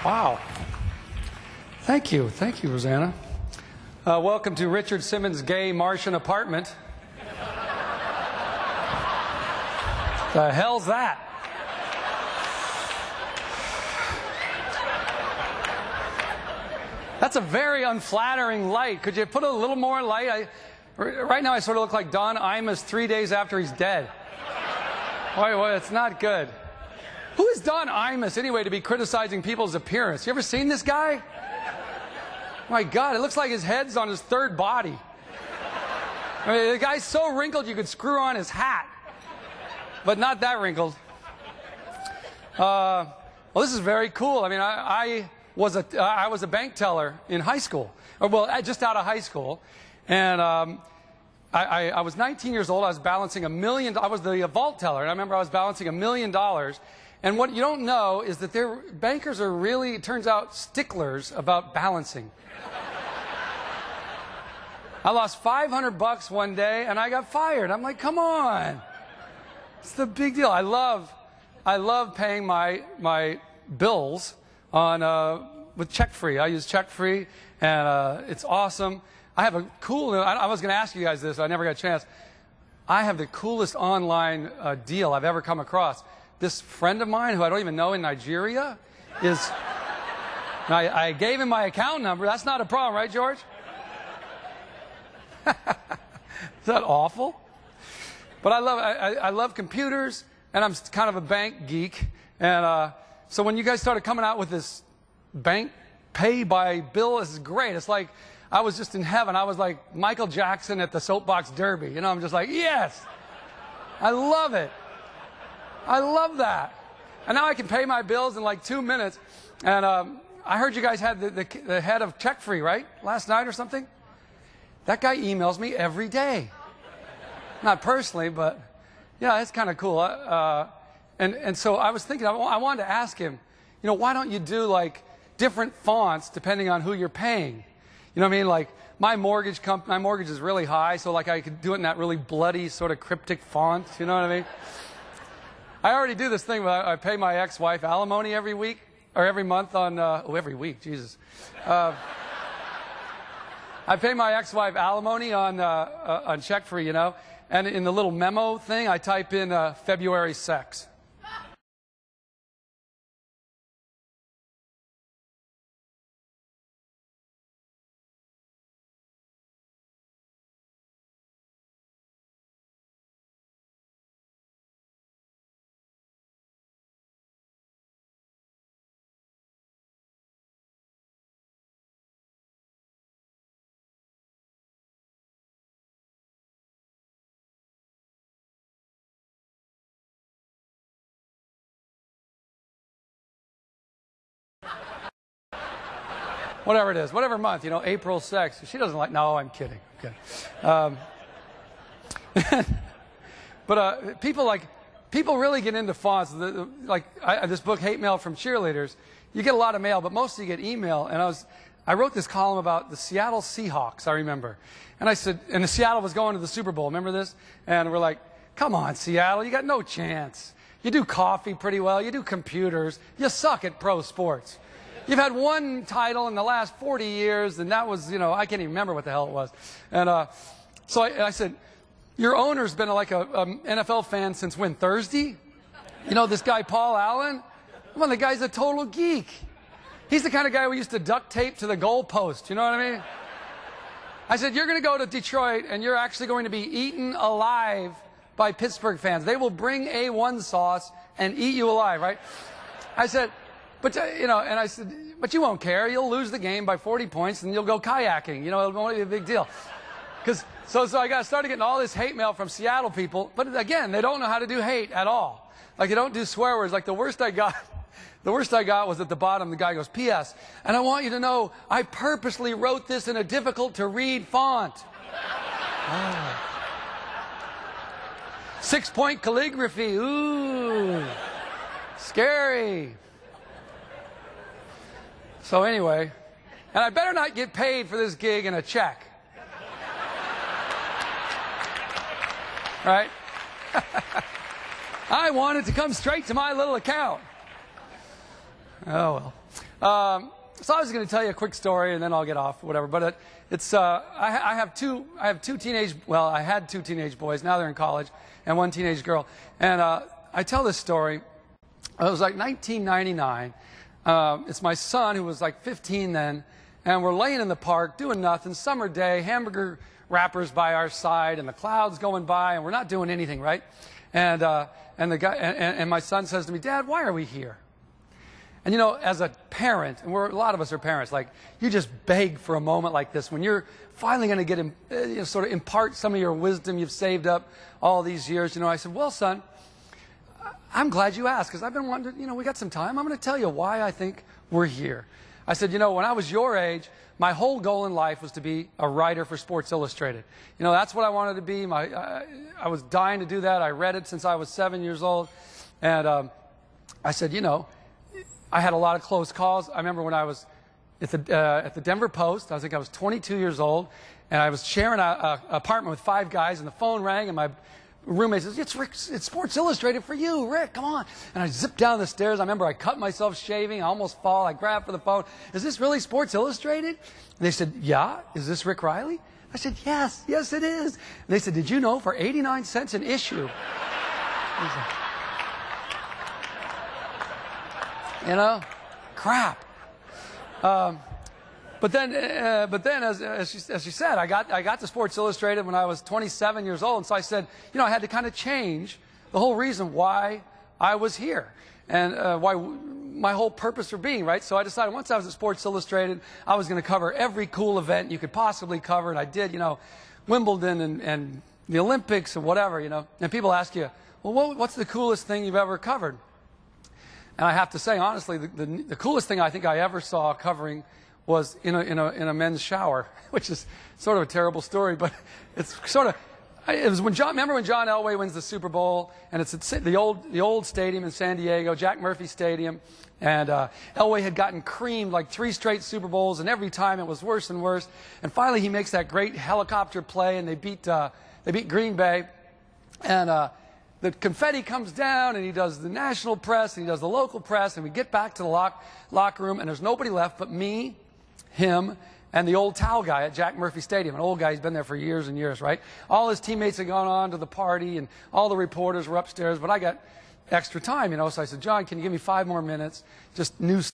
Wow. Thank you, Rosanna. Welcome to Richard Simmons' gay Martian apartment. The hell's that? That's a very unflattering light. Could you put a little more light? Right now I sort of look like Don Imus 3 days after he's dead. Wait, it's not good. Who is Don Imus, anyway, to be criticizing people's appearance? You ever seen this guy? My God, it looks like his head's on his third body. I mean, the guy's so wrinkled you could screw on his hat. But not that wrinkled. Well, this is very cool. I mean, I was a bank teller in high school. Well, just out of high school. And I was 19 years old. I was balancing $1 million. I was the vault teller. And I remember I was balancing $1 million. And what you don't know is that bankers are really, it turns out, sticklers about balancing. I lost $500 one day, and I got fired. I'm like, come on. It's the big deal. I love paying my bills on with check-free. I use check-free, and it's awesome. I have a cool, I was going to ask you guys this, but I never got a chance. I have the coolest online deal I've ever come across. This friend of mine, who I don't even know in Nigeria, is... I gave him my account number. That's not a problem, right, George? Is that awful? But I love computers, and I'm kind of a bank geek. And so when you guys started coming out with this bank pay-by-bill, this is great. It's like I was just in heaven. I was like Michael Jackson at the Soapbox Derby. You know, I'm just like, yes! I love it. I love that. And now I can pay my bills in like 2 minutes. And I heard you guys had the head of check-free, right? Last night or something? That guy emails me every day. Not personally, but yeah, it's kind of cool. And so I was thinking, I wanted to ask him, you know, why don't you do like different fonts depending on who you're paying? You know what I mean? Like my mortgage is really high, so like I could do it in that really bloody sort of cryptic font. You know what I mean? I already do this thing where I pay my ex-wife alimony every week or every month on every week, Jesus. I pay my ex-wife alimony on check-free, you know. And in the little memo thing, I type in February sex. Whatever it is, whatever month, you know, April sex. She doesn't like, no, I'm kidding. Okay. But people really get into fonts. This book, Hate Mail from Cheerleaders, you get a lot of mail, but mostly you get email. And I wrote this column about the Seattle Seahawks, I remember. And I said, and Seattle was going to the Super Bowl, remember this? And we're like, come on, Seattle, you got no chance. You do coffee pretty well, you do computers, you suck at pro sports. You've had one title in the last 40 years, and that was, you know, I can't even remember what the hell it was. And so I said, your owner's been like a NFL fan since when, Thursday? You know, this guy Paul Allen? Well, the guy's a total geek. He's the kind of guy we used to duct tape to the goalpost, you know what I mean? I said, you're going to go to Detroit, and you're actually going to be eaten alive by Pittsburgh fans. They will bring A1 sauce and eat you alive, right? I said... But, you know, and I said, but you won't care. You'll lose the game by 40 points, and you'll go kayaking. You know, it won't be a big deal. So I started getting all this hate mail from Seattle people. But, again, they don't know how to do hate at all. Like, they don't do swear words. Like, the worst I got was at the bottom. The guy goes, P.S. And I want you to know, I purposely wrote this in a difficult-to-read font. Oh. 6-point calligraphy. Ooh. Scary. So anyway, and I better not get paid for this gig in a check. Right? I want it to come straight to my little account. Oh, well. So I was going to tell you a quick story, and then I'll get off, whatever. But I had two teenage boys. Now they're in college, and one teenage girl. And I tell this story. It was like 1999. It's my son, who was like 15 then, and we're laying in the park doing nothing. Summer day, hamburger wrappers by our side, and the clouds going by, and we're not doing anything, right? And my son says to me, "Dad, why are we here?" And you know, as a parent, and a lot of us are parents, like, you just beg for a moment like this when you're finally going to get sort of impart some of your wisdom you've saved up all these years. You know, I said, "Well, son, I'm glad you asked, because I've been wondering, you know, we got some time. I'm going to tell you why I think we're here." I said, "You know, when I was your age, my whole goal in life was to be a writer for Sports Illustrated. You know, that's what I wanted to be. I was dying to do that. I read it since I was 7 years old." And I said, "You know, I had a lot of close calls. I remember when I was at the Denver Post. I think I was 22 years old, and I was sharing an apartment with 5 guys, and the phone rang, and my roommate says, "It's Rick, it's Sports Illustrated for you, Rick, come on." And I zipped down the stairs. I remember I cut myself shaving. I almost fall. I grabbed for the phone. "Is this really Sports Illustrated?" And they said, "Yeah." "Is this Rick Reilly?" I said, Yes, it is." And they said, "Did you know for 89 cents an issue?" You know, crap. But then, as she said, I got to Sports Illustrated when I was 27 years old, and so I said, you know, I had to kind of change the whole reason why I was here, and why my whole purpose for being, right? So I decided once I was at Sports Illustrated, I was going to cover every cool event you could possibly cover, and I did, you know, Wimbledon and the Olympics and whatever, you know. And people ask you, well, what's the coolest thing you've ever covered? And I have to say, honestly, the coolest thing I think I ever saw covering was in a men's shower, which is sort of a terrible story, but it's sort of, it was when remember when John Elway wins the Super Bowl, and it's at the old stadium in San Diego, Jack Murphy Stadium, and Elway had gotten creamed like 3 straight Super Bowls, and every time it was worse and worse, and finally he makes that great helicopter play, and they beat Green Bay, and the confetti comes down, and he does the national press, and he does the local press, and we get back to the locker room, and there's nobody left but me, him, and the old towel guy at Jack Murphy Stadium. An old guy, he's been there for years and years, right? All his teammates had gone on to the party, and all the reporters were upstairs, but I got extra time, you know, so I said, "John, can you give me 5 more minutes? Just news